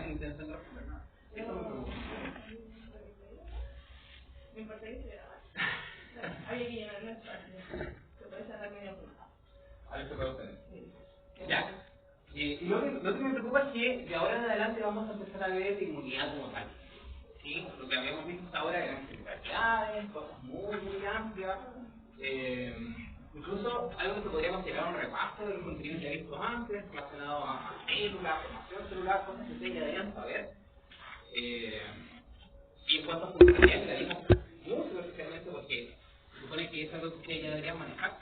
tengan intención de responder nada. Eso me preocupa. Me importa que había que llenar un espacio. Se puede cerrar medio punto. A ver, se puede obtener. Sí. Ya. Y lo que me preocupa es que de ahora en adelante vamos a empezar a ver inmunidad como tal. ¿Sí? Lo que habíamos visto hasta ahora eran generalidades, cosas muy amplias. Incluso algo que se podría considerar un repaso de los contenidos ya vistos antes, relacionados a células, formación celular, cosas que ustedes ya deberían saber. Y en cuanto a funcionalidad, la dimos muy superficialmente porque se supone que es algo que ustedes ya deberían manejar.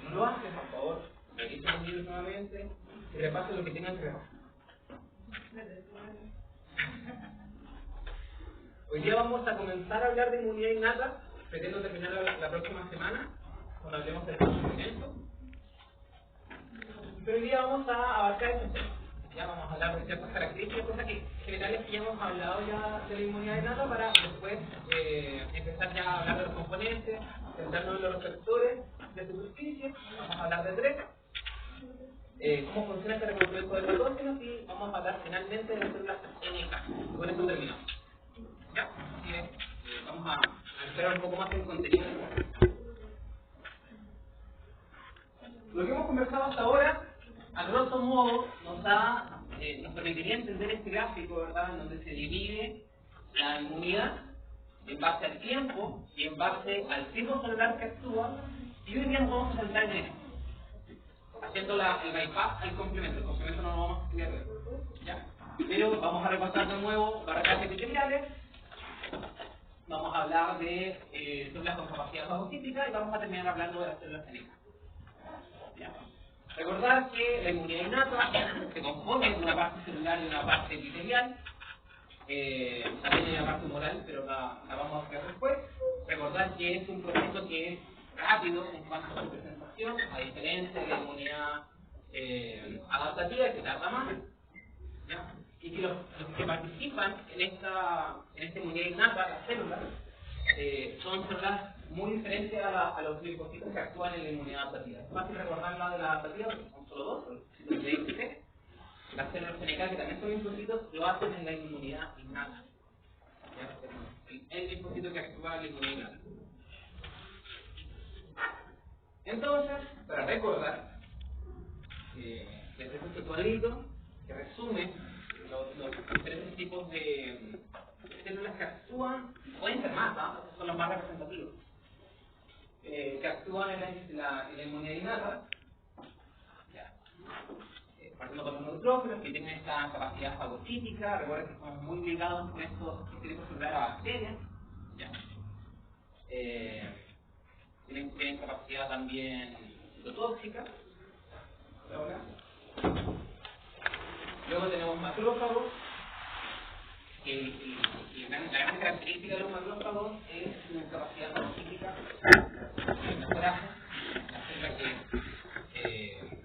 No lo hacen, por favor, revisen los libros nuevamente y repasen lo que tengan que ver. Hoy día vamos a comenzar a hablar de inmunidad innata. Pretendo terminar la próxima semana cuando hablemos del conocimiento. Pero hoy día vamos a abarcar ese tema. Ya vamos a hablar de ciertas características, cosas que generales que ya hemos hablado ya de la inmunidad innata para después empezar ya a hablar de los componentes, centrarnos en los receptores de superficie. Vamos a hablar de tres. Cómo funciona este reconocimiento de protógenos y vamos a hablar finalmente de las células NK. Con eso terminamos. ¿Ya? Así que vamos a esperar un poco más el contenido. Lo que hemos conversado hasta ahora, a grosso modo, nos permitiría entender este gráfico, ¿verdad?, en donde se divide la inmunidad en base al tiempo y en base al tipo celular que actúa, y hoy día nos vamos a centrar en esto, haciendo el bypass al complemento. El complemento no lo vamos a estudiar hoy, ¿ya? Pero vamos a repasar de nuevo barreras epiteliales, vamos a hablar de células con capacidad fagocítica y vamos a terminar hablando de las células NK. ¿Ya? Recordar que la inmunidad innata se compone de una parte celular y una parte epitelial, también hay una parte humoral, pero la vamos a ver después. Recordar que es un proceso que es rápido en cuanto a su presentación, a diferencia de la inmunidad adaptativa, que tarda más. ¿Ya? Y que los que participan en esta inmunidad innata, las células, son células muy diferentes a los linfocitos que actúan en la inmunidad adaptativa. Es fácil recordar la de la adaptativa porque son solo dos, los de IgG. Las células NK, que también son linfocitos, lo hacen en la inmunidad innata. El linfocito que actúa en la inmunidad innata. Entonces, para recordar, les dejo este cuadrito que resume los diferentes tipos de células que actúan, pueden ser más, ¿no? Son los más representativos, que actúan en la inmunidad innata. Partiendo con los neutrófilos, que tienen esta capacidad fagocítica. Recuerden que estamos muy ligados con estos tipos celulares a bacterias. ¿Ya? Tienen capacidad también citotóxica. Luego tenemos macrófagos, que la gran característica de los macrófagos es su capacidad fagocítica, la coraje, la célula que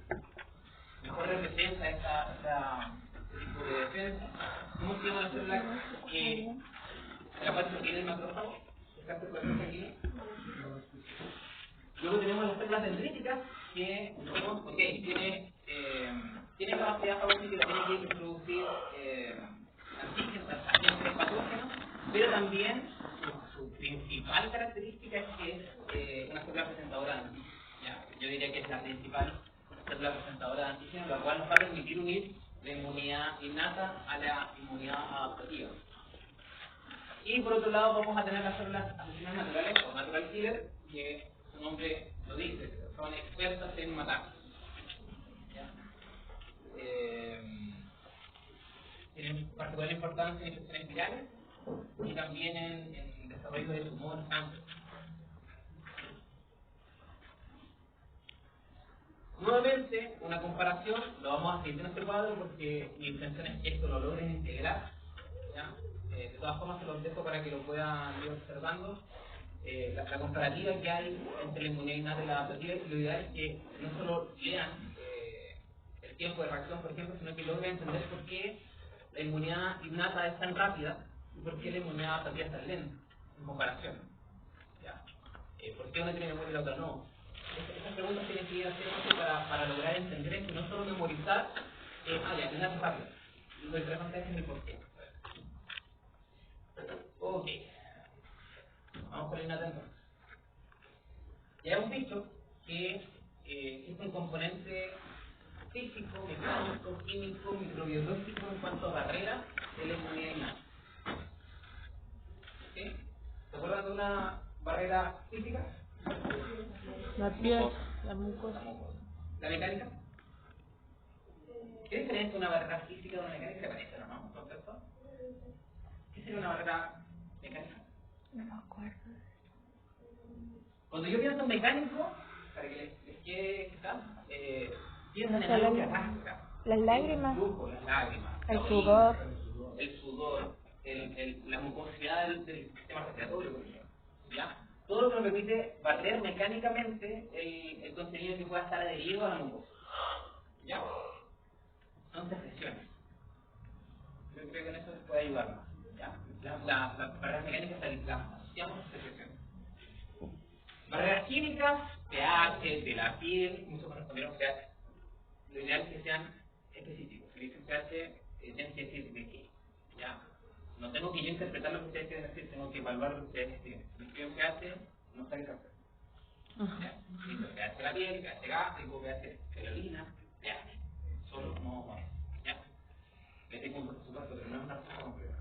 mejor representa este tipo de defensa. ¿Cómo se llama la célula que la parte que tiene el macrófago? Esta célula aquí. Luego tenemos las células dendríticas que tiene capacidad fagocítica, tiene que introducir agentes patógenos, pero también su principal característica es que es una célula presentadora de antígenos. Yo diría que es la principal célula presentadora de antígenos, lo cual nos va a permitir unir la inmunidad innata a la inmunidad adaptativa. Y por otro lado vamos a tener las células asesinas naturales o natural killer, que su nombre lo dice, son expertas en matar. Tienen particular importancia en infecciones virales y también en desarrollo de tumores, cáncer. Nuevamente, una comparación, lo vamos a seguir en este cuadro porque mi intención es que esto lo logren integrar. ¿Ya? De todas formas, se los dejo para que lo puedan ir observando. La comparativa que hay entre la inmunidad innata y la adaptativa, y lo ideal es que no solo lean el tiempo de reacción, por ejemplo, sino que logren entender por qué la inmunidad innata es tan rápida y por qué la inmunidad adaptativa es tan lenta en comparación. ¿Ya? ¿Por qué una tiene memoria y la otra no? Esas preguntas tienen que ir haciéndose para lograr entender esto y no solo memorizar, ya, innata es rápida. lo interesante es el por qué. Ok. Vamos con el innata entonces. Ya hemos visto que existe un componente físico, mecánico, químico, microbiológico en cuanto a barreras de la inmunidad innata. ¿Sí? ¿Se acuerdan de una barrera física? La piel, la mucosa. ¿La mecánica? ¿Qué diferencia una barrera física de una mecánica? ¿Se parecen o no? ¿Concepto? ¿Qué sería una barrera mecánica? No me acuerdo. Cuando yo pienso en mecánico, para que les quede claro, piensan en algo que arrastra. Las lágrimas. El flujo, las lágrimas. El la sudor. orina, el sudor, la mucosidad del sistema respiratorio, por ejemplo. ¿Ya? Todo lo que nos permite barrer mecánicamente el contenido que pueda estar adherido a la mucosa. ¿Ya? Son secreciones. Yo creo que en eso se puede ayudarnos. ¿Ya? Las barreras mecánicas las asociamos a secreciones. Barreras químicas, pH, de la piel, muchos correspondieron pH. Lo ideal es que sean específicos. Si dicen pH, tienen que decir de qué. ¿Ya? No tengo que yo interpretar lo que ustedes quieren decir, tengo que evaluar lo que ustedes escriben. Si escriben pH, no sabe qué hacer. Dice pH de la piel, pH gástrico, pH de la orina, pH. Solo no es. ¿Ya? Les digo un por supuesto, pero no es una cosa completa.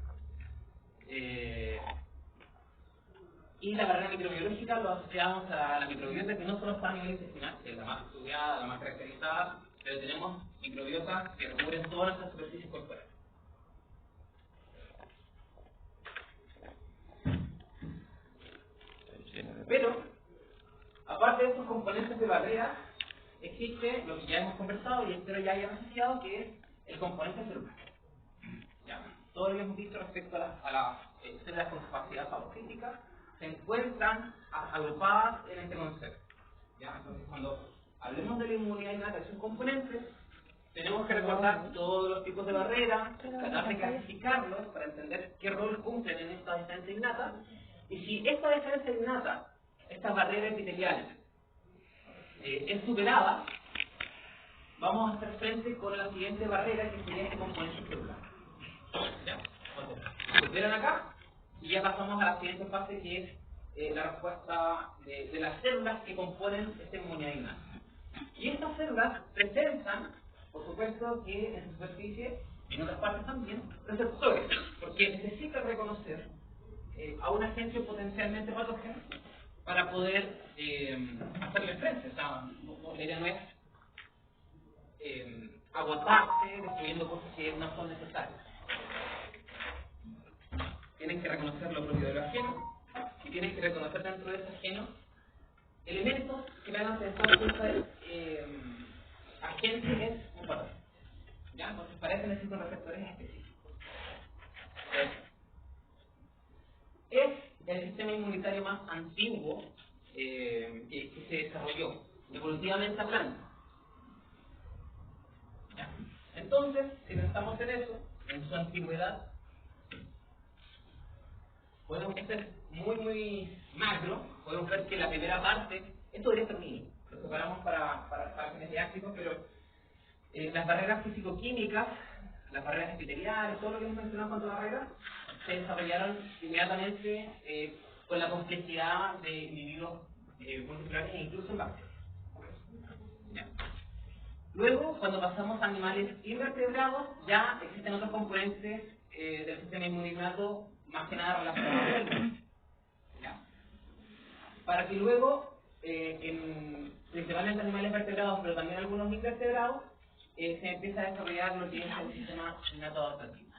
Y la barrera microbiológica lo asociamos a la microbiota, que no solo está a nivel intestinal, que es la más estudiada, la más caracterizada, pero tenemos microbiotas que recubren toda nuestra superficie corporal. Pero, aparte de estos componentes de barrera, existe lo que ya hemos conversado y espero ya hayan asociado, que es el componente celular. ¿Ya? Todo lo que hemos visto respecto a las células con capacidad fagocítica se encuentran agrupadas en este concepto. ¿Ya? Entonces, cuando hablemos de la inmunidad innata y sus componentes, tenemos que recordar todos los tipos de barreras, tratar de clasificarlos para entender qué rol cumplen en esta defensa innata, y si esta defensa innata, esta barrera epitelial, es superada, vamos a hacer frente con la siguiente barrera, que sería este componente celular. ¿Ya? Entonces, superan acá, y ya pasamos a la siguiente fase, que es la respuesta de las células que componen esta inmunidad innata. Y estas células presentan, por supuesto, que en su superficie, en otras partes también, receptores, porque necesitan reconocer a un agente potencialmente patógeno para poder hacerle frente. O sea, la idea no es agotarse destruyendo cosas que no son necesarias. Tienen que reconocer lo propio de lo ajeno y tienen que reconocer dentro de ese ajeno elementos que le hagan pensar que ese agente es un patógeno. ¿Ya? Entonces, para eso necesitan receptores específicos. Es el sistema inmunitario más antiguo que se desarrolló, evolutivamente hablando. ¿Ya? Entonces, si pensamos en eso, en su antigüedad, podemos ser muy macro, podemos ver que la primera parte, esto debería ser mínimo, lo separamos para fines didácticos, pero las barreras físico-químicas, las barreras epiteliales, todo lo que hemos mencionado en cuanto a barreras, se desarrollaron inmediatamente con la complejidad de individuos multiculares e incluso en bacterias. ¿Ya? Luego, cuando pasamos a animales invertebrados, ya existen otros componentes del sistema inmunitario más que nada relacionados al célula. ¿Ya? Para que luego, principalmente animales vertebrados, pero también algunos invertebrados, se empieza a desarrollar lo que es el sistema innato adaptativo.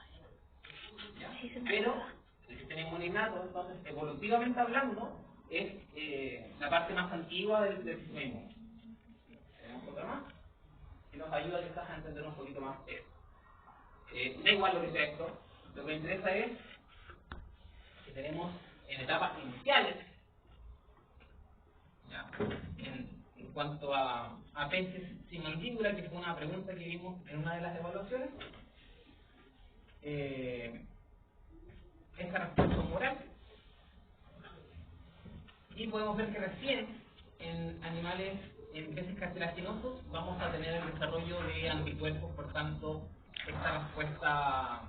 ¿Ya? Pero el sistema inmunitario, entonces, evolutivamente hablando, es la parte más antigua del sistema inmune. Tenemos otra más, que nos ayuda quizás a entender un poquito más eso. Da igual lo que sea esto, lo que me interesa es que tenemos en etapas iniciales, ¿ya? En cuanto a peces sin mandíbula, que fue una pregunta que vimos en una de las evaluaciones, esta respuesta moral, y podemos ver que recién en animales, en peces cartilaginosos, vamos a tener el desarrollo de anticuerpos, por tanto, esta respuesta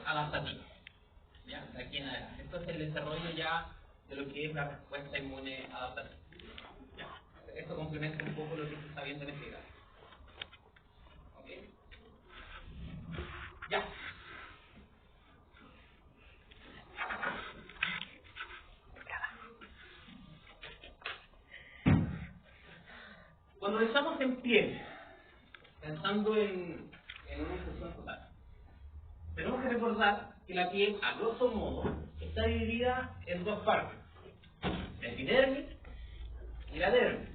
adaptativa. ¿Ya? De aquí en adelante. Esto es el desarrollo ya de lo que es la respuesta inmune adaptativa. ¿Ya? Esto complementa un poco lo que se está viendo en este gráfico. ¿Ok? Ya. Cuando pensamos en piel, pensando en una infección total, tenemos que recordar que la piel, a grosso modo, está dividida en dos partes: la epidermis y la dermis.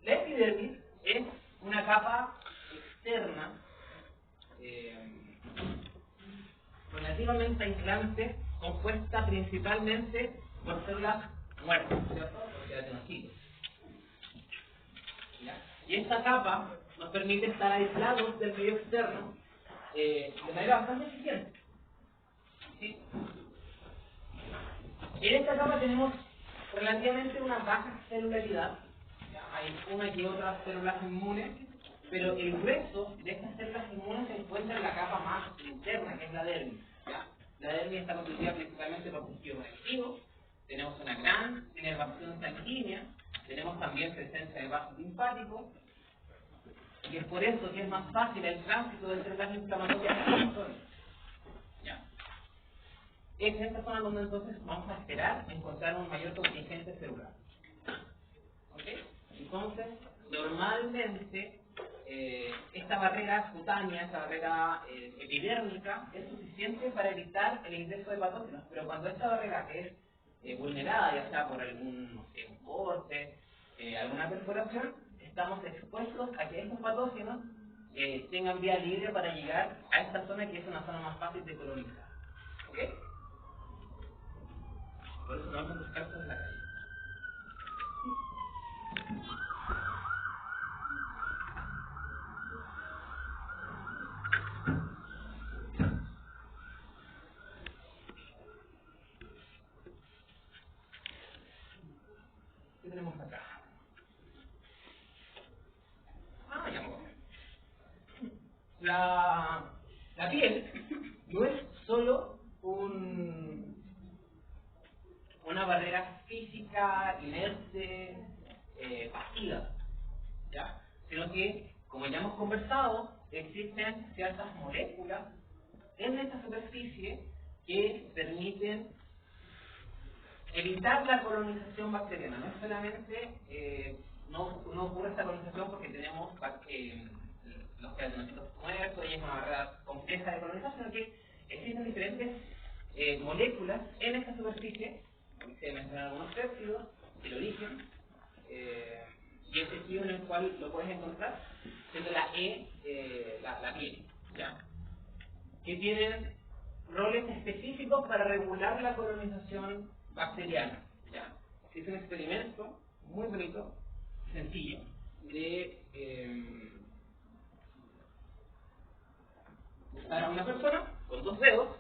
La epidermis es una capa externa relativamente aislante, compuesta principalmente por células muertas, ¿cierto? Por queratinocitos. ¿Ya? Y esta capa nos permite estar aislados del medio externo de manera bastante eficiente. ¿Sí? En esta capa tenemos relativamente una baja celularidad. ¿Ya? Hay una y otras células inmunes, pero el grueso de estas células inmunes se encuentra en la capa más interna, que es la dermis. ¿Ya? La dermis está constituida principalmente por tejidos conectivos. Tenemos una gran inervación sanguínea, tenemos también presencia de vasos linfáticos, y es por eso que es más fácil el tránsito de células inflamatorias en esta zona. ¿Ya? Es en esta zona donde entonces vamos a esperar encontrar un mayor contingente celular. ¿Ok? Entonces, normalmente, esta barrera cutánea, esta barrera epidérmica, es suficiente para evitar el ingreso de patógenos, pero cuando esta barrera es vulnerada, ya sea por algún un corte, alguna perforación, estamos expuestos a que estos patógenos tengan vía libre para llegar a esta zona, que es una zona más fácil de colonizar. ¿Ok? Por eso no vamos a buscar en la calle. ¿Qué tenemos acá? Ya me acuerdo. La piel no es solo una barrera física, inerte, pasiva, ¿ya? Sino que, como ya hemos conversado, existen ciertas moléculas en esta superficie que permiten evitar la colonización bacteriana. No es solamente, no ocurre esta colonización porque tenemos los queratinocitos muertos y es una barrera compleja de colonización, sino que existen diferentes moléculas en esta superficie. Se mencionan algunos péptidos, el origen, y el tejido en el cual lo puedes encontrar, siendo la la piel, ¿ya? Que tienen roles específicos para regular la colonización bacteriana. ¿Ya? Es un experimento muy bonito, sencillo, de buscar a una persona con dos dedos,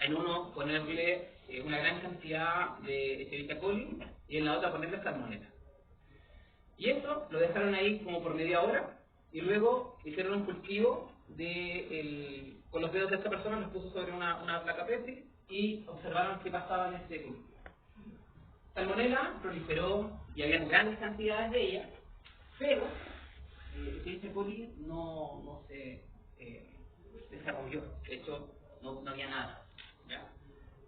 en uno ponerle una gran cantidad de Escherichia coli y en la otra ponerle salmonella. Y esto lo dejaron ahí como por media hora y luego hicieron un cultivo con los dedos de esta persona, los puso sobre una placa PET y observaron qué pasaba en este cultivo. Salmonella proliferó y había grandes cantidades de ella, pero Escherichia coli no se desarrolló. De hecho, no había nada. ¿Ya?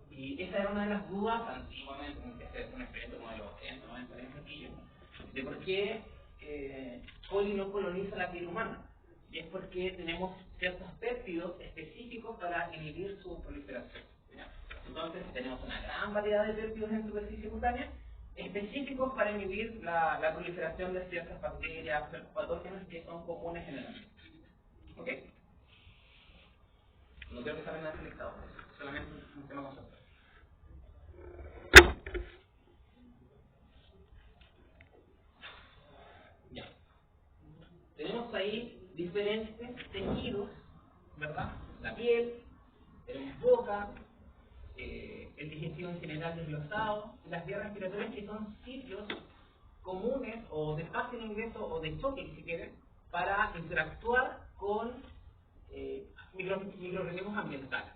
Y esa era una de las dudas antiguamente, que se hace un experimento como de los 80, 90 años sencillo, de por qué coli no coloniza la piel humana. Y es porque tenemos ciertos péptidos específicos para inhibir su proliferación. ¿Ya? Entonces tenemos una gran variedad de péptidos en superficie cutánea específicos para inhibir la proliferación de ciertas bacterias, ciertos patógenos que son comunes en el ambiente. ¿Ok? No creo que saben nada selectado, solamente un tema conceptual. Ya. Tenemos ahí diferentes tejidos, ¿verdad? La piel, tenemos boca, el digestivo en general desglosado, y las vías respiratorias, que son sitios comunes o de fácil ingreso o de choque, si quieren, para interactuar con microorganismos ambientales.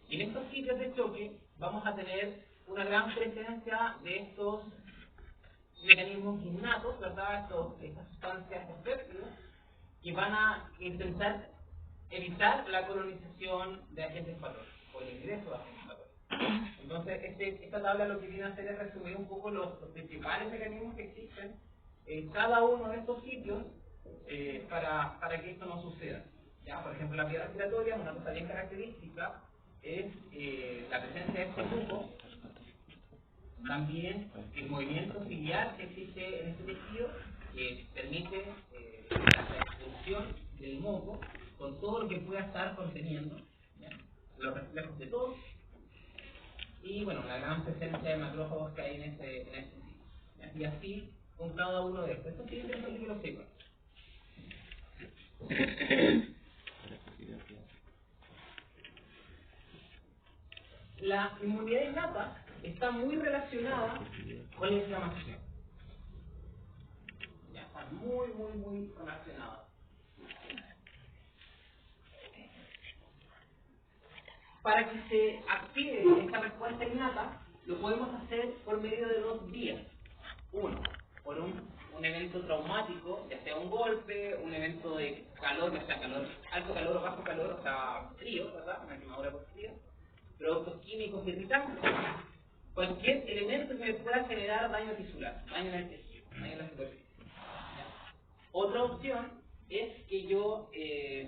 Y en estos sitios de choque vamos a tener una gran presencia de estos mecanismos innatos, ¿verdad? Estas sustancias convertidas, que van a intentar evitar la colonización de agentes patológicos o el ingreso de agentes patológicos. Entonces, esta tabla lo que viene a hacer es resumir un poco los principales mecanismos que existen en cada uno de estos sitios para que esto no suceda. ¿Ya? Por ejemplo, la vía respiratoria, una cosa bien característica es la presencia de este grupo. También el movimiento ciliar que existe en este tejido, que permite la expulsión del moco con todo lo que pueda estar conteniendo, ¿ya? Los reflejos de todos, y bueno, la gran presencia de macrófagos que hay en ese sitio, ¿ya? Y así con cada uno de estos. Esto sí es interesante que lo sepan. La inmunidad innata está muy relacionada con la inflamación. Ya está muy relacionada. Para que se active esta respuesta innata, lo podemos hacer por medio de dos vías. Uno, por un evento traumático, ya sea un golpe, un evento de calor, ya sea calor, alto calor o bajo calor, o sea frío, ¿verdad? Una quemadura por frío. Productos químicos irritantes, cualquier elemento que pueda generar daño tisular, daño en el tejido, daño en la superficie. Otra opción es que yo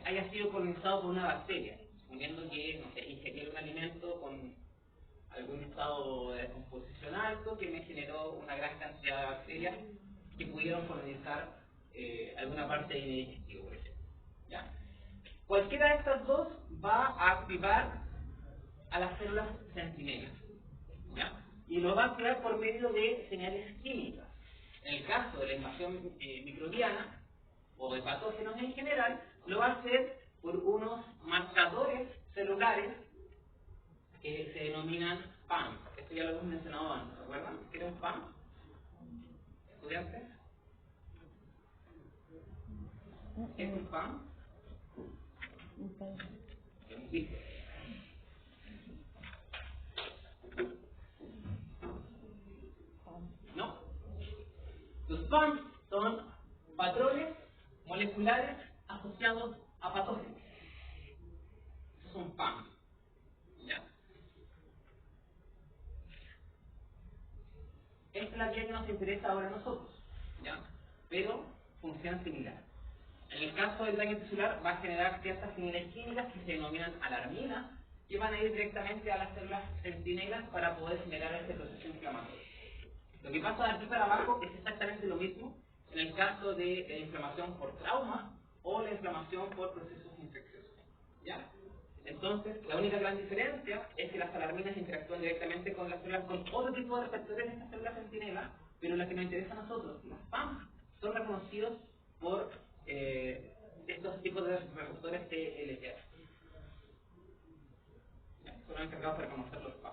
haya sido colonizado por una bacteria, suponiendo que, no sé, ingerí un alimento con algún estado de descomposición alto que me generó una gran cantidad de bacterias que pudieron colonizar alguna parte de mi digestivo, por ejemplo. ¿Ya? Cualquiera de estas dos va a activar a las células centinelas, ¿ya? Y lo va a activar por medio de señales químicas. En el caso de la invasión microbiana o de patógenos en general, lo va a hacer por unos marcadores celulares que se denominan PAM. Esto ya lo hemos mencionado antes, ¿se acuerdan? ¿Qué era un PAM? ¿Estudiantes? ¿Qué es un PAM? Es un bicho. ¿No? Los PAMs son patrones moleculares asociados a patógenos. Esos son PAMs. ¿Ya? Esta es la vía que nos interesa ahora a nosotros, ¿ya? Pero funciona similar. En el caso del daño tisular va a generar ciertas señales químicas que se denominan alarminas, que van a ir directamente a las células centinelas para poder generar este proceso inflamatorio. Lo que pasa de aquí para abajo es exactamente lo mismo en el caso de la inflamación por trauma o la inflamación por procesos infecciosos, ¿ya? Entonces, la única gran diferencia es que las alarminas interactúan directamente con las células, con otro tipo de receptores de estas células centinelas, pero las que nos interesa a nosotros, las PAM, son reconocidos por estos tipos de receptores TLR. Son encargados de reconocer los PAM.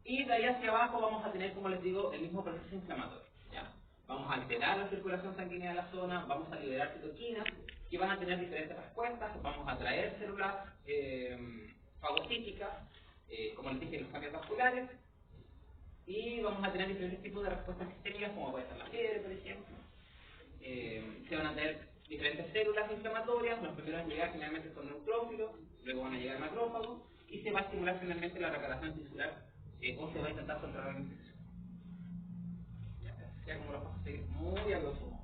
Y de ahí hacia abajo vamos a tener, como les digo, el mismo proceso inflamatorio, ¿ya? Vamos a alterar la circulación sanguínea de la zona, vamos a liberar citoquinas, que van a tener diferentes respuestas, vamos a atraer células fagocíticas, como les dije, los cambios vasculares, y vamos a tener diferentes tipos de respuestas sistémicas, como puede ser la fiebre, por ejemplo. Se van a tener diferentes células inflamatorias, los primeros en llegar generalmente son neutrófilos, luego van a llegar macrófagos, y se va a estimular finalmente la reparación tisular, o se va a intentar controlar la infección. Ya como lo paso a seguir muy a grosso modo.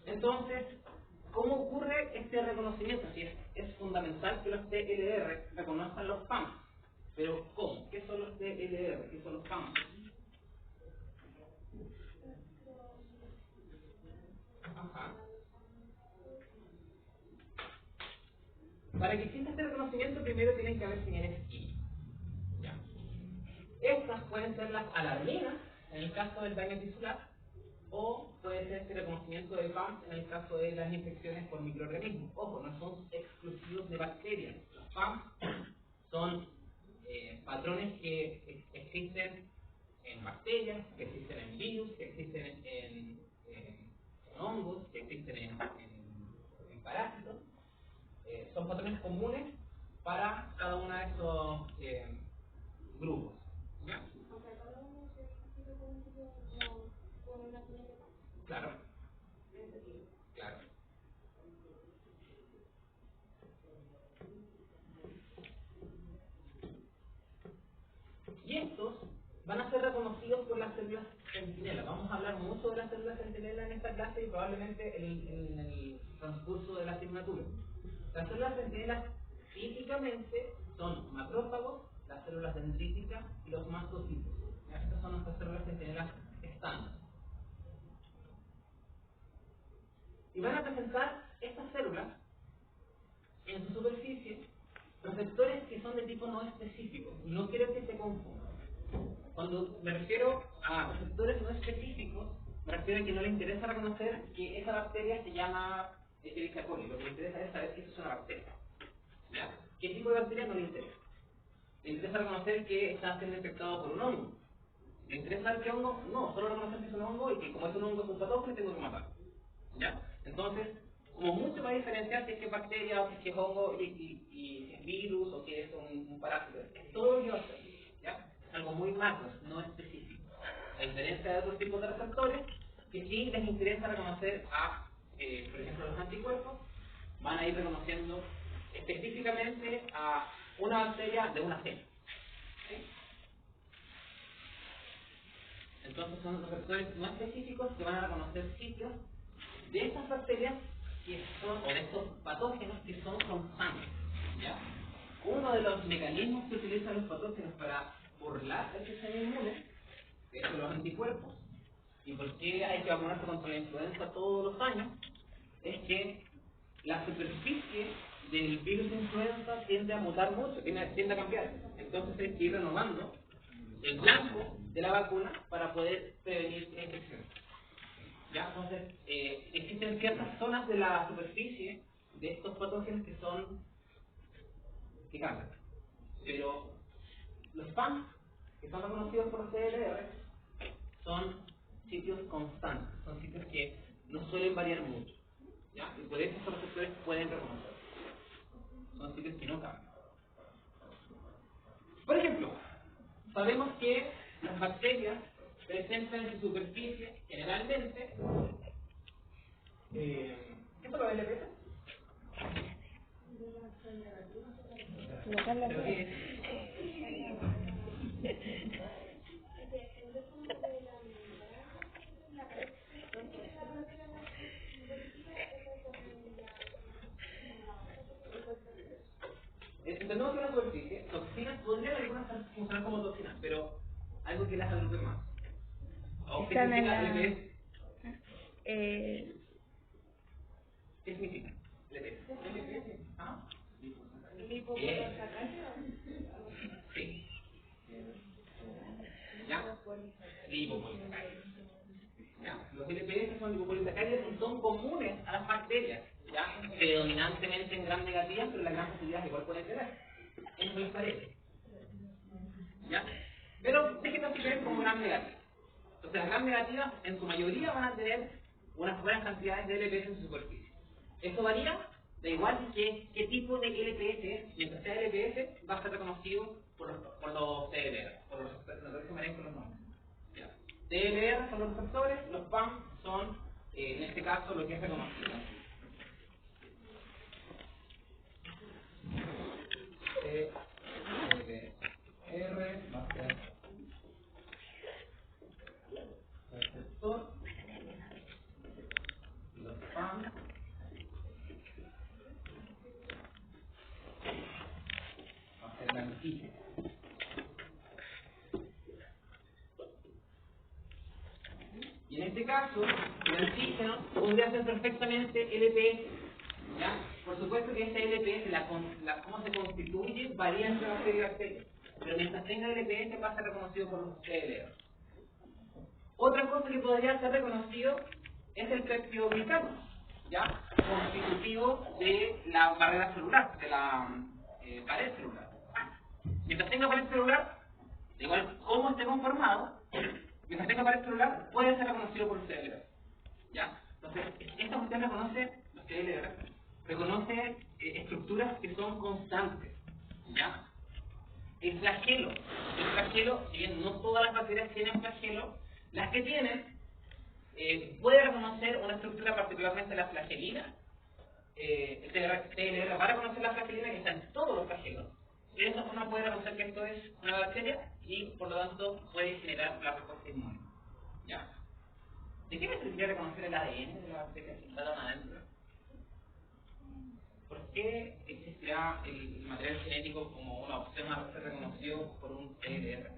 Entonces, ¿cómo ocurre este reconocimiento? Si es fundamental que los TLR reconozcan los PAM. Pero ¿cómo? ¿Qué son los TLR? ¿Qué son los PAM? Ajá. Para que exista este reconocimiento, primero tienen que haber señales químicas. ¿Ya? Estas pueden ser las alarminas, en el caso del daño tisular, o puede ser este reconocimiento de PAM en el caso de las infecciones por microorganismos. Ojo, no son exclusivos de bacterias. Los PAM son patrones que existen en bacterias, que existen en virus, que existen en hongos, que existen en parásitos. Son patrones comunes para cada uno de esos grupos. ¿Ya? Claro. Claro. Y estos van a ser reconocidos por las células centinela. Vamos a hablar mucho de las células centinela en esta clase y probablemente en el transcurso de la asignatura. Las células centinela típicamente son macrófagos, las células dendríticas y los mastocitos. Estas son nuestras células centinela estándar. Y van a presentar estas células en su superficie receptores que son de tipo no específico. No quiero que se confundan. Cuando me refiero a receptores no específicos, me refiero a que no le interesa reconocer que esa bacteria se llama Escherichia coli. Lo que le interesa es saber que eso es una bacteria. ¿Ya? ¿Qué tipo de bacteria no le interesa? Le interesa reconocer que está siendo infectado por un hongo. ¿Le interesa saber qué hongo? No, solo reconocer que es un hongo y que como es un hongo es un patógeno tengo que matar. ¿Ya? Entonces, como mucho más diferenciar si es que es bacteria o si es que es hongo y si es virus o si es un parásito. Es todo lo que va a ser. ¿Ya? Es algo muy macro, no específico. A diferencia de otros tipos de receptores que sí les interesa reconocer a, por ejemplo, los anticuerpos, van a ir reconociendo específicamente a una bacteria de una célula. ¿Sí? Entonces son receptores no específicos que van a reconocer sitios de estas bacterias que son, o de estos patógenos que son constantes. ¿Ya? Uno de los mecanismos que utilizan los patógenos para burlar el sistema inmune, que son los anticuerpos, y por qué hay que vacunarse contra la influenza todos los años, es que la superficie del virus de influenza tiende a mutar mucho, tiende a cambiar. Entonces hay que ir renovando el blanco de la vacuna para poder prevenir la infección. ¿Ya? Entonces, existen ciertas zonas de la superficie de estos patógenos que cambian. Pero los PAM, que son reconocidos por los CLR, son sitios constantes, son sitios que no suelen variar mucho. ¿Ya? Y por eso estos receptores pueden reconocer. Son sitios que no cambian. Por ejemplo, sabemos que las bacterias presentan en su superficie generalmente ¿qué son los LPS? Entendemos que una superficie, toxinas, podrían algunas funcionar como toxinas, pero algo que las agrupe más. ¿O qué significa LPS? ¿Qué significa LPS? ¿LPS? ¿Ah? Sí. ¿Ya? Lipopolisacáridos. ¿Ya? Los LPS son lipopolisacáridos y son comunes a las bacterias, ¿ya? Predominantemente en gram negativas, pero las gran posibilidades igual pueden tener. Eso les parece. ¿Ya? Pero déjenme explicar como gram negativas. Entonces las gram negativas en su mayoría van a tener unas buenas cantidades de LPS en su superficie. Eso varía, da igual qué tipo de LPS es, mientras sea LPS va a ser reconocido por los TLR, por los receptores que manejan los nombres. ¿Ya? TLR son los receptores, los PAM son, en este caso, lo que es reconocido. R va a ser receptor, los PAM va a ser la antígeno. Y en este caso, el antígeno podría ser perfectamente LPS. ¿Ya? Por supuesto que este LPS, cómo se constituye, varía entre bacteria y bacteria. Pero mientras tenga LPS va a ser reconocido por los TLR. Otra cosa que podría ser reconocido es el peptidoglicano, ¿ya? Constitutivo de la barrera celular, de la pared celular. Y Mientras tenga pared celular, igual cómo esté conformado, mientras tenga pared celular, puede ser reconocido por los TLR. ¿Ya? Entonces, esta cuestión reconoce, los TLR, reconoce estructuras que son constantes. ¿Ya? El flagelo, si bien no todas las bacterias tienen flagelo, las que tienen, puede reconocer una estructura, particularmente la flagelina. El TLR va a reconocer la flagelina que está en todos los flagelos. Y de esta forma puede reconocer que esto es una bacteria y por lo tanto puede generar la respuesta inmune. ¿Ya? ¿De qué me serviría reconocer el ADN de la bacteria que está tan adentro? ¿Por qué existirá el material genético como una opción a ser reconocido por un TLR?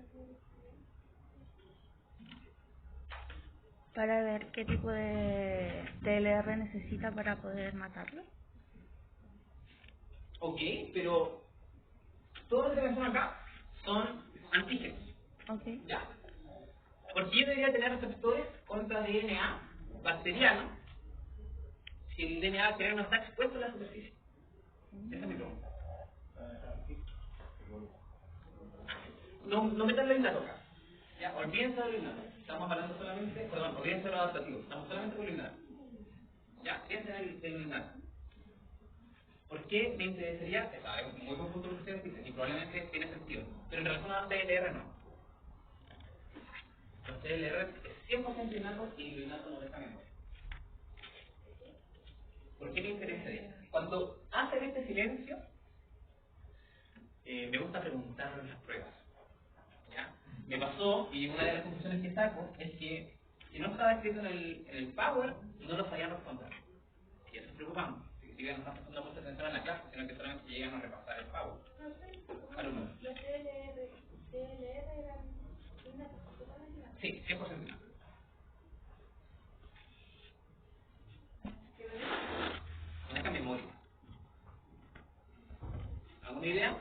Para ver qué tipo de TLR necesita para poder matarlo. Ok, pero todo lo que menciono acá son antígenos. Ok. ¿Ya? ¿Por qué yo debería tener receptores contra DNA bacteriano si el DNA bacteriano no está expuesto en la superficie? Esa es mi pregunta. No metan la innato acá. Ya, olvídense de lo innato. Estamos hablando solamente, perdón, olvídense de lo adaptativo. Estamos solamente con lo innato. Ya, piensen en lo innato. ¿Por qué me interesaría? Es un muy buen punto que ustedes dicen y probablemente tiene sentido. Pero en relación a los TLR no. Los TLR es 100% innato y lo innato no deja memoria. ¿Por qué me interesaría? Cuando hacen este silencio, me gusta preguntar en las pruebas. ¿Ya? Me pasó, y una de las conclusiones que saco es que si no estaba escrito en el Power, no lo sabían responder. Y eso es preocupante. Si no están prestando mucha atención en la clase, sino que solamente llegan a repasar el Power. Alumnos. Los TLR eran una totalmente. Sí, 100% innato. No deja memoria. ¿Alguna idea?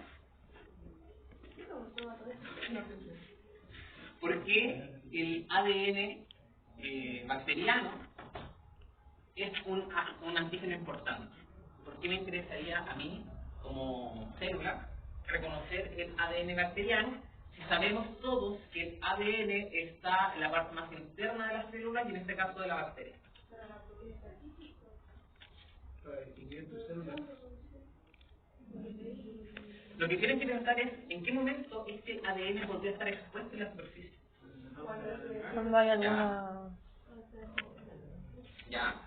Porque el ADN bacteriano es un antígeno importante. ¿Por qué me interesaría a mí, como célula, reconocer el ADN bacteriano si sabemos todos que el ADN está en la parte más interna de las células y en este caso de la bacteria? Lo que tienen que pensar es en qué momento este ADN podría estar expuesto en la superficie. Cuando hay alguna... Ya.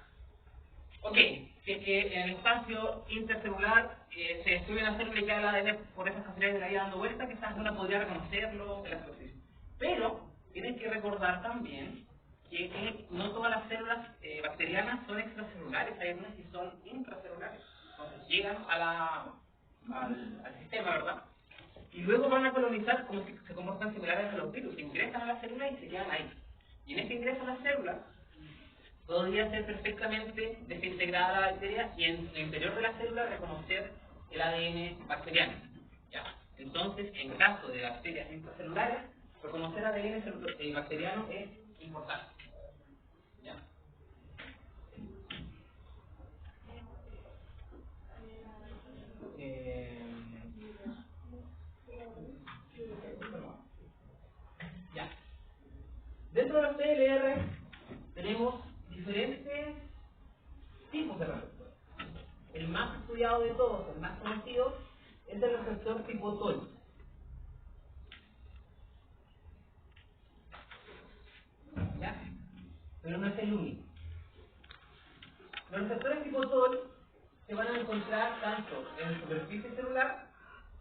Ok, si es que en el espacio intercelular se destruye una célula y queda el ADN por esas facilidades de la vida dando vueltas, quizás una podría reconocerlo en la superficie. Pero tienen que recordar también que no todas las células bacterianas son extracelulares, hay algunas que son intracelulares. Entonces llegan al sistema, ¿verdad? Y luego van a colonizar como si se comportan similares a los virus, ingresan a la célula y se quedan ahí. Y en este ingreso a la célula podría ser perfectamente desintegrada la bacteria y en el interior de la célula reconocer el ADN bacteriano. ¿Ya? Entonces, en caso de bacterias intracelulares, reconocer ADN bacteriano es importante. ¿Ya? Ya. Dentro de los TLR tenemos diferentes tipos de receptores. El más estudiado de todos, el más conocido, es el receptor tipo TOL. ¿Ya? Pero no es el único. Los receptores tipo TOL se van a encontrar tanto en la superficie celular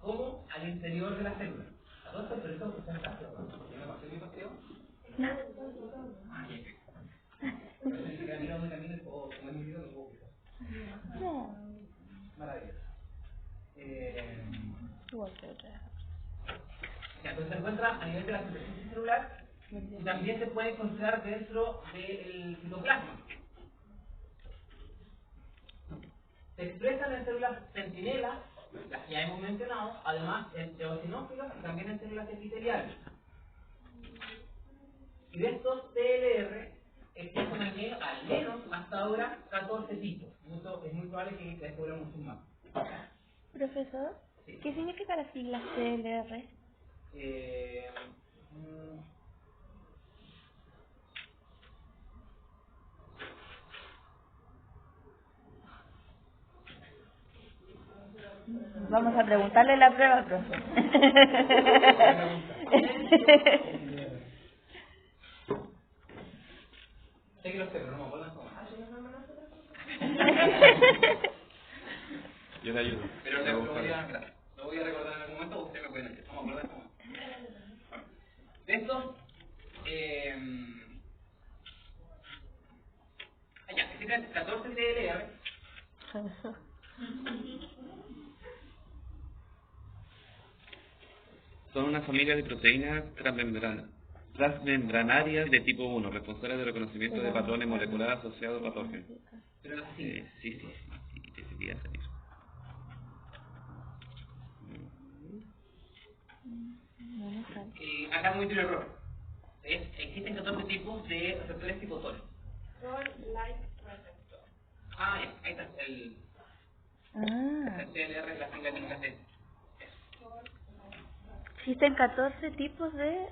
como al interior de la célula. ¿A todos estos perritos que están acá? ¿Ya me pasé mi paseo? Ah, ya. Parece que camino donde camino o como es mi video no puedo quitar. No, Maravilloso. igual que otra. Ya, entonces se encuentra a nivel de la superficie celular y también se puede encontrar dentro del citoplasma. Se expresan en células centinelas, las que ya hemos mencionado, además en eosinófilos y también en células epiteliales. Y de estos TLR existen al menos hasta ahora 14 tipos. Eso es muy probable que descubramos un más. Profesor, Sí. ¿qué significa la sigla TLR? Vamos a preguntarle la prueba, profe. Sé que lo sé, pero no me acuerdo cómo. Yo te ayudo. Pero lo voy a recordar en algún momento, usted me puede decir. No me acuerdo cómo. De estos, ya, existen 14 TLR. Son una familia de proteínas transmembranarias de tipo 1, responsables del reconocimiento de patrones moleculares asociados a patógenos. Pero así. Sí, te debería salir. Acá muy un error. Existen 14 tipos de receptores tipo TOL. Toll-like receptor. Ah, ya, ahí está. El TLR, la sigla en inglés. Existen 14 tipos de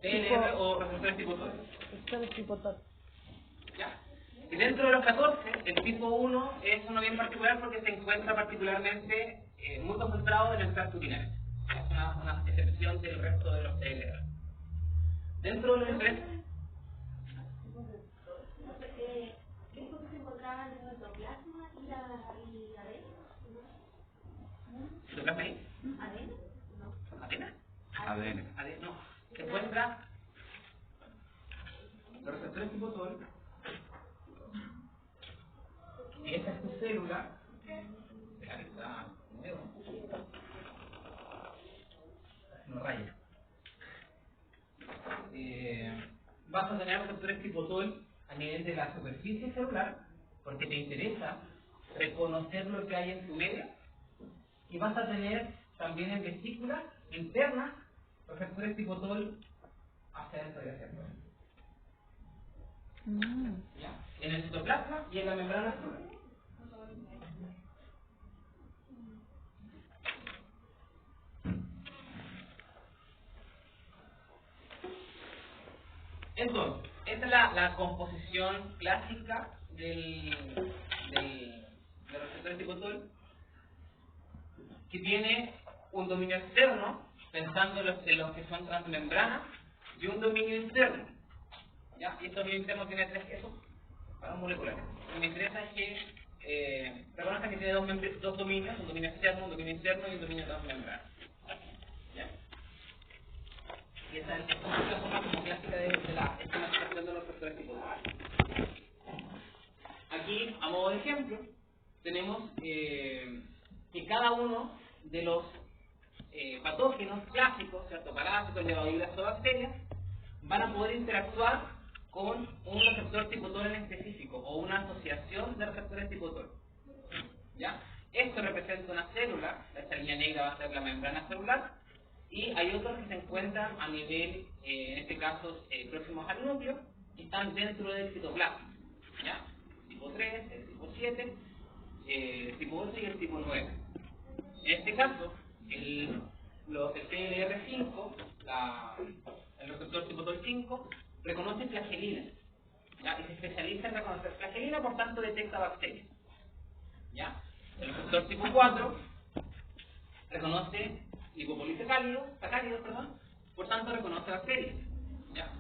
TLR o receptores tipo TOL. receptores tipo TOL. Ya. Y dentro de los 14, el tipo 1 es uno bien particular porque se encuentra particularmente muy concentrado en el tracto urinario. Es una excepción del resto de los TLR. Dentro de los diferentes... ¿Estos se encontraban en el citoplasma y ADN? ¿Citoplasma ahí? ¿ADN? No. ¿Adena? ADN. ADN, no. Se encuentra los receptores tipo TOL. Y esta es tu célula. Vean, está nuevo. No raya. Vas a tener receptores tipo TOL a nivel de la superficie celular porque te interesa reconocer lo que hay en tu medio, y vas a tener también en vesículas internas receptores tipo TOL hacia adentro y hacia afuera. ¿Ya? En el citoplasma y en la membrana celular. Entonces, esta es la composición clásica del receptor tipo TOL, que tiene un dominio externo, pensando en los que son transmembranas, y un dominio interno. ¿Ya? Y este dominio interno tiene 3 quesos para moleculares. Lo que me interesa es que reconozcan que tiene dos dominios, un dominio externo, un dominio interno y un dominio transmembrana. ¿Ya? Y esa es la forma como clásica de la esquematización de los receptores tipo TOL. Aquí, a modo de ejemplo, tenemos que cada uno de los patógenos clásicos, ¿cierto? Parásitos, levaduras o bacterias, van a poder interactuar con un receptor tipo TOL en específico o una asociación de receptores tipo TOL. ¿Ya? Esto representa una célula, esta línea negra va a ser la membrana celular, y hay otros que se encuentran a nivel, en este caso, próximos al núcleo, que están dentro del citoplasma. ¿Ya? Tipo 3, el tipo 7, el tipo 8 y el tipo 9. En este caso, el TLR5, el receptor tipo TOL5, reconoce flagelina, ¿ya? Y se especializa en reconocer flagelina, por tanto detecta bacterias. ¿Ya? El receptor tipo 4 reconoce lipopolisacáridos, por tanto reconoce bacterias. ¿Ya?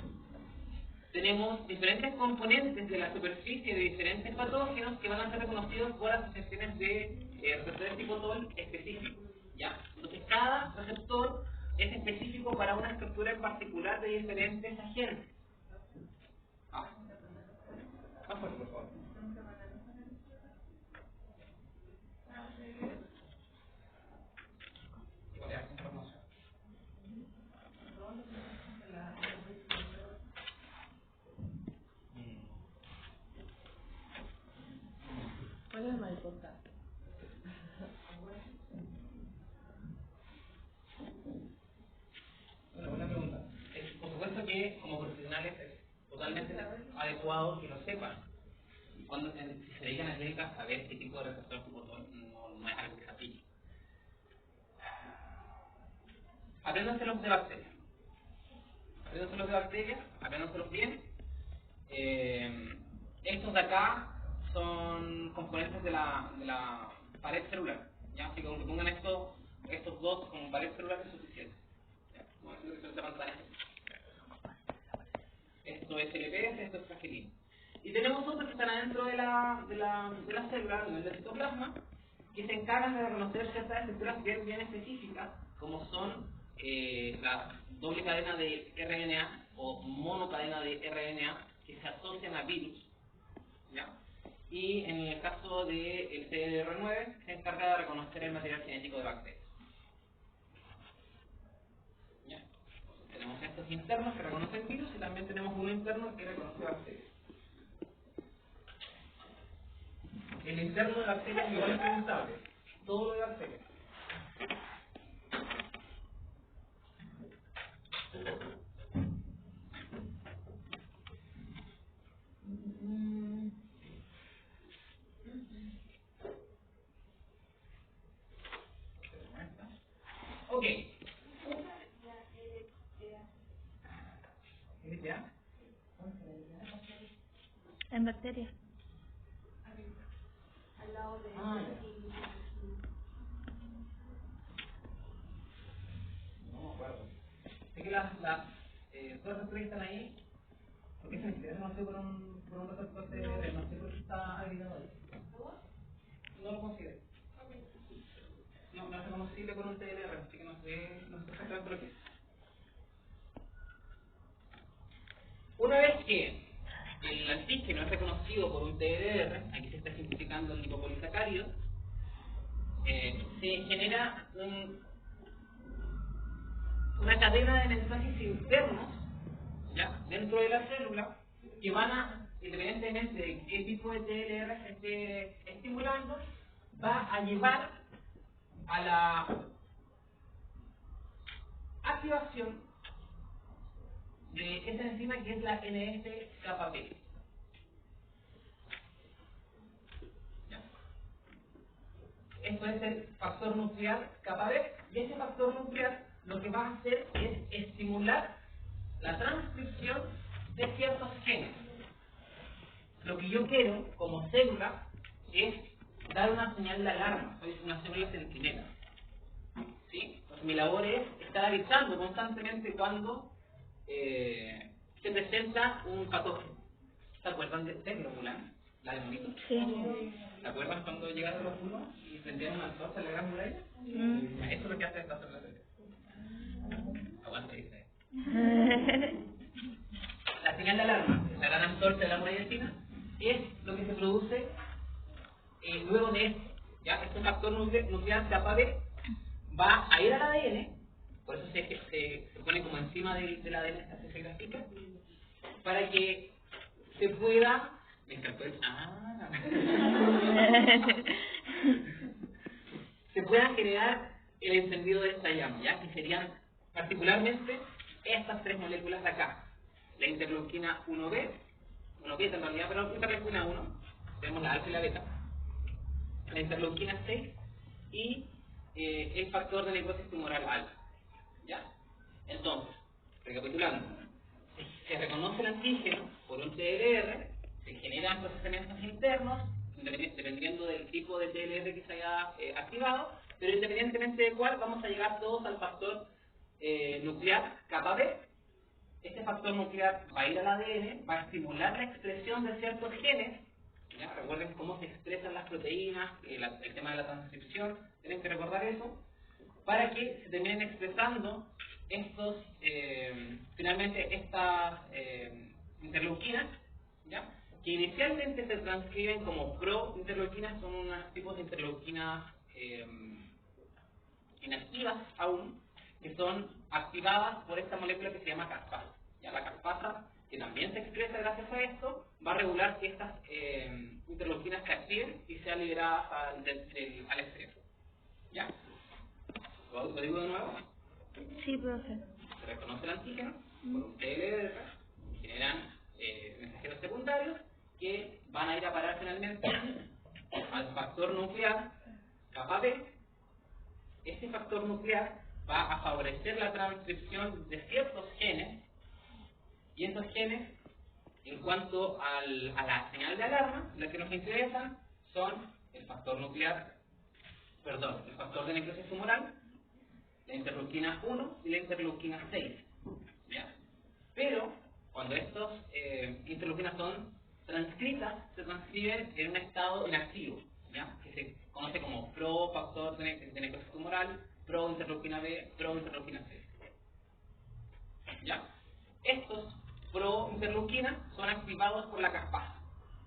Tenemos diferentes componentes de la superficie de diferentes patógenos que van a ser reconocidos por asociaciones de receptores tipo TOL específicos. ¿Ya? Entonces cada receptor es específico para una estructura en particular de diferentes agentes. Más fuerte, por favor. ¿Cuál es el mariposa? Bueno, buena pregunta. Por supuesto que como profesionales es totalmente adecuado que lo sepan. Cuando si se dedican a clínica, saber qué tipo de receptor tipo TOL no es algo que se aplique. Apréndanselos de bacterias. Apréndanselos de bacterias, apréndanselos bien. Estos de acá son componentes de la pared celular. ¿Ya? Así que aunque pongan estos dos como pared celular es suficiente. ¿Ya? No es que se sepan tan específico. Esto es LPS, esto es fragilina. Y tenemos otros que están adentro de la célula, a nivel del citoplasma, que se encargan de reconocer ciertas estructuras bien específicas, como son la doble cadena de RNA o monocadena de RNA que se asocian a virus. ¿Ya? Y en el caso del CDR9 se encarga de reconocer el material genético de bacterias. ¿Ya? Tenemos estos internos que reconocen virus y también tenemos uno interno que reconoce bacterias. El interno de bacterias igual es preguntable. Todo lo de bacterias. Ok. ¿LPA? En bacterias. Al lado de No me acuerdo. Sé que todas las tres que están ahí, porque se entiende, no sé por un receptor TLR, no sé por qué está habilitado ahí. No lo considero. No es reconocible con un TLR, así que no sé exactamente lo que es. Una vez que el antígeno es reconocido por un TLR, aquí se está simplificando el lipopolisacárido, se genera una cadena de mensajes internos, ¿ya?, dentro de la célula, que van a, independientemente de qué tipo de TLR se esté estimulando, va a llevar a la activación de esa enzima que es la NF-κB. Esto es el factor nuclear κB, y ese factor nuclear lo que va a hacer es estimular la transcripción de ciertos genes. Lo que yo quiero como célula es dar una señal de alarma, soy una célula centinela. ¿Sí? Entonces, mi labor es estar avisando constantemente cuando se presenta un patógeno. ¿Se acuerdan de Tecnomulan? La de monito. Sí. ¿Se acuerdan cuando llegaron los unos y prendieron una antorcha en la gran muralla? Eso es lo que hace esta célula. Aguanta, dice. La señal de alarma, la gran antorcha de la muralla china, es lo que se produce luego de esto. ¿Ya? Este factor nuclear κB va a ir al ADN, por eso se pone como encima del ADN, se grafica, para que se pueda... se pueda generar el encendido de esta llama, ¿ya? Que serían particularmente estas tres moléculas de acá, la interleuquina 1B en realidad, pero interleuquina 1, tenemos la alfa y la beta, la interleuquina 6 y el factor de necrosis tumoral alfa. ¿Ya? Entonces, recapitulando, se reconoce el antígeno por un TLR, se generan procesamientos internos, dependiendo del tipo de TLR que se haya activado, pero independientemente de cuál, vamos a llegar todos al factor nuclear κB. Este factor nuclear va a ir al ADN, va a estimular la expresión de ciertos genes. ¿Ya? Recuerden cómo se expresan las proteínas, el tema de la transcripción, tienen que recordar eso, para que se terminen expresando estos, finalmente estas interleuquinas, ¿ya?, que inicialmente se transcriben como prointerleuquinas, son unos tipos de interleuquinas inactivas aún, que son activadas por esta molécula que se llama caspasa. Ya la caspasa, que también se expresa gracias a esto, va a regular que estas interleuquinas se activen y sean liberadas al exterior. ¿Ya? ¿Lo digo de nuevo? Sí, profe. Se reconoce el antígeno por un TLR, generan mensajeros secundarios que van a ir a parar finalmente al factor nuclear κB. Este factor nuclear va a favorecer la transcripción de ciertos genes, y estos genes, en cuanto a la señal de alarma, las que nos interesan son el factor nuclear, perdón, el factor de necrosis tumoral, la interleuquina 1 y la interleuquina 6. ¿Ya? Pero cuando estos interleuquinas son transcritas, se transcriben en un estado inactivo, ¿ya? Que se conoce como pro-factor de necrosis tumoral, pro-interleuquina B, pro-interleuquina 6. ¿Ya? Estos pro-interleuquinas son activados por la caspasa.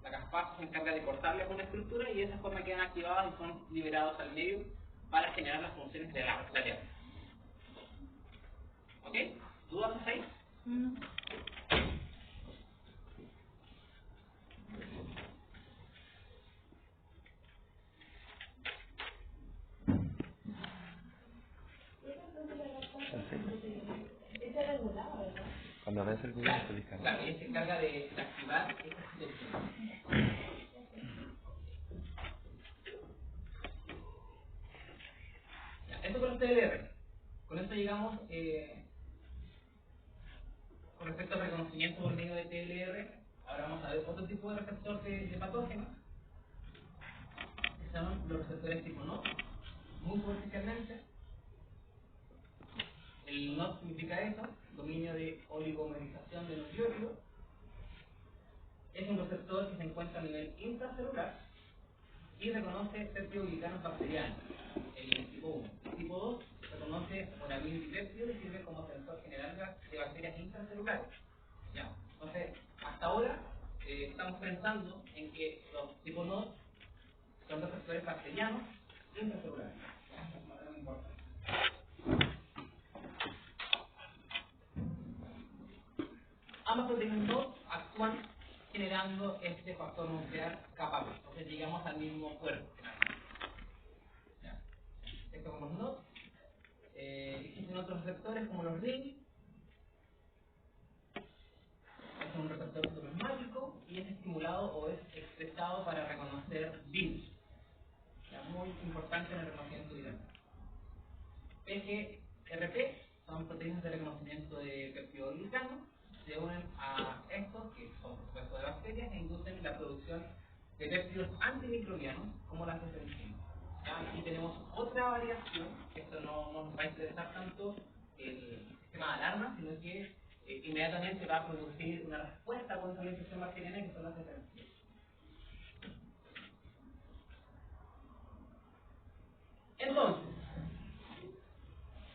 La caspasa se encarga de cortarle alguna estructura y de esa forma quedan activados y son liberados al medio para generar las funciones de la TER. ¿Ok? ¿Dudas hasta ahí? No. Cuando ves el video se dice. Claro, ella se encarga de activar esta situación. Esto con los TLR. Con esto llegamos con respecto al reconocimiento por medio de TLR. Ahora vamos a ver otro tipo de receptor de patógenos, que son los receptores tipo NOT, muy superficialmente. El NOT significa eso, dominio de oligomerización de nucleótidos. Es un receptor que se encuentra a nivel intracelular y reconoce peptidoglicanos bacterianos, el tipo 1. El tipo 2 reconoce un aminodipéptido y sirve como sensor general de bacterias intracelulares. ¿Ya? Entonces, hasta ahora estamos pensando en que los tipos NOT son receptores bacterianos intracelulares. Eso es muy importante. Ambas proteínas NOT actúan generando este factor nuclear kappa. Entonces llegamos al mismo cuerpo. ¿Ya? Esto como los NOT. Existen otros receptores como los RING. Es un receptor citoplasmático y es estimulado o es expresado para reconocer virus. Muy importante en el reconocimiento viral. PGRP son proteínas de reconocimiento de peptidoglicano. Se unen a estos, que son por supuesto de bacterias, e inducen la producción de péptidos antimicrobianos como la ceftazidina. Aquí tenemos otra variación, que esto no nos va a interesar tanto el sistema de alarma, sino que inmediatamente va a producir una respuesta contra la infección bacteriana, que son las ceftazidina. Entonces,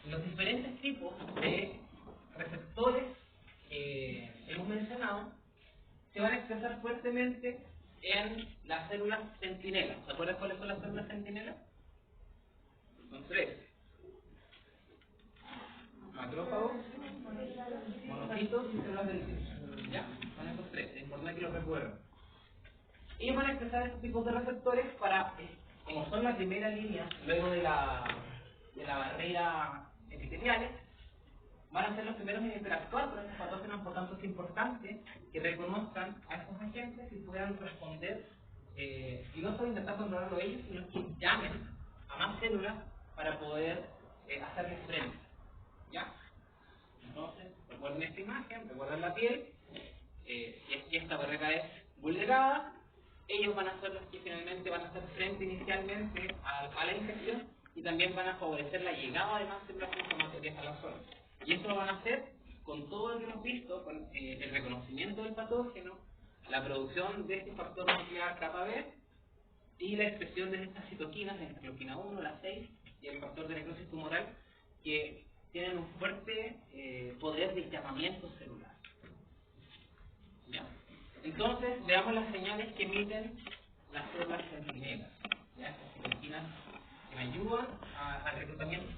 los diferentes tipos de receptores que hemos mencionado se van a expresar fuertemente en las células centinelas. ¿Se acuerdan cuáles son las células centinelas? Son tres: macrófagos, monocitos y células del citosol. ¿Ya? Son esos tres, es importante que los recuerden. Ellos van a expresar estos tipos de receptores para, como son la primera línea luego de la barrera epiteliales, van a ser los primeros en interactuar con estos patógenos. Por tanto es importante que reconozcan a estos agentes y puedan responder, y no solo intentar controlarlo ellos, sino que llamen a más células para poder hacerles frente. ¿Ya? Entonces, recuerden esta imagen, recuerden la piel, si esta barrera es vulnerada, ellos van a ser los que finalmente van a hacer frente inicialmente a la infección y también van a favorecer la llegada de más células inflamatorias a la zona. Y esto lo van a hacer con todo lo que hemos visto, con el reconocimiento del patógeno, la producción de este factor nuclear kappa B y la expresión de estas citoquinas, la interleuquina 1, la 6 y el factor de necrosis tumoral, que tienen un fuerte poder de llamamiento celular. ¿Ya? Entonces, veamos las señales que emiten las células centinelas. ¿Ya? Estas citoquinas que me ayudan al reclutamiento.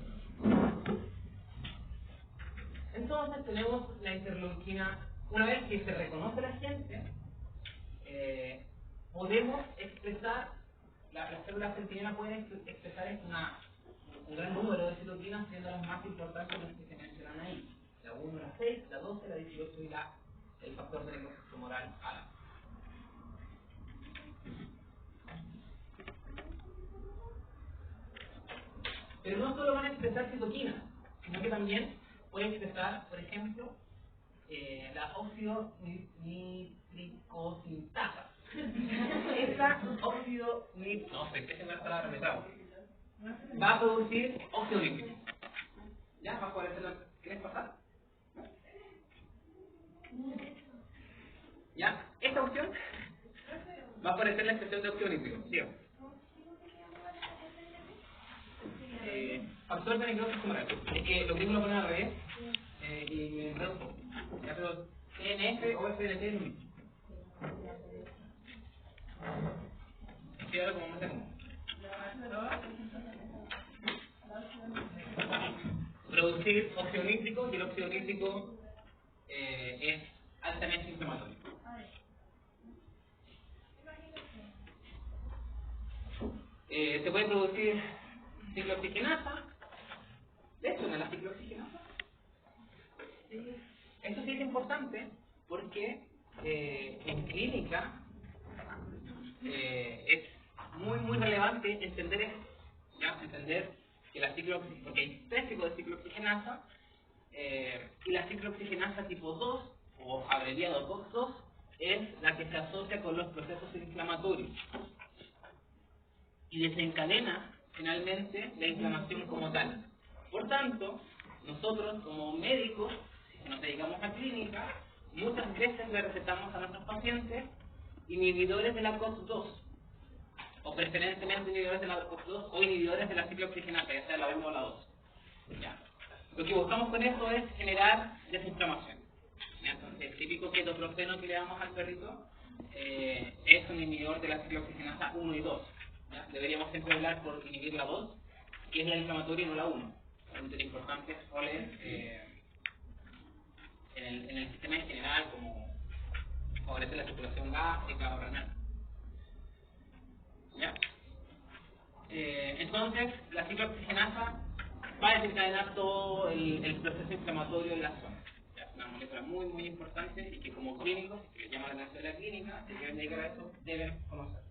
Entonces tenemos la interleuquina. Una vez que se reconoce la agente, podemos expresar, las células centinelas pueden expresar un gran número de citoquinas, siendo las más importantes las que se mencionan ahí: la 1, la 6, la 12, la 18 y el factor de necrosis tumoral A. Pero no solo van a expresar citoquinas, sino que también puede expresar, por ejemplo, la oxidonitricosintasa. Esa no sé qué se me está repetiendo. Va a producir óxido nítrico. ¿Ya? ¿Va a poder hacerlo? ¿Quieres pasar? ¿Ya? Esta opción va a aparecer la expresión de óxido nítrico. ¿Sí? Absorbe necrosis tumoral. Es que lo mismo lo ponen al revés y me enredo un poco. Ya, pero TNF o FLT es lo mismo. Queda como más de común. Producir óxido nítrico, y el óxido nítrico es altamente inflamatorio. Se puede producir ciclooxigenasa. ¿Le suena la ciclooxigenasa? Esto sí es importante porque en clínica es muy relevante entender esto, ¿ya? Entender que la ciclooxigenasa, porque hay 3 tipos de ciclooxigenasa, y la ciclooxigenasa tipo 2, o abreviado COX-2, es la que se asocia con los procesos inflamatorios y desencadena finalmente la inflamación como tal. Por tanto, nosotros como médicos, si nos dedicamos a clínica, muchas veces le recetamos a nuestros pacientes inhibidores de la COX-2, o preferentemente inhibidores de la COX-2 o inhibidores de la ciclooxigenasa, ya sea la 1 o la 2. ¿Ya? Lo que buscamos con esto es generar desinflamación. ¿Ya? Entonces, el típico ketoprofeno que le damos al perrito es un inhibidor de la ciclooxigenasa 1 y 2. ¿Ya? Deberíamos siempre hablar por inhibir la 2, que es la inflamatoria y no la 1. Son importantes roles en el sistema en general, como favorecer la circulación gástrica o renal. ¿Ya? Entonces, la ciclooxigenasa va a desencadenar todo el proceso inflamatorio de la zona. ¿Ya? Es una molécula muy importante y que como clínicos, si se les llama la atención de la clínica, si quieren dedicar a eso, deben conocer.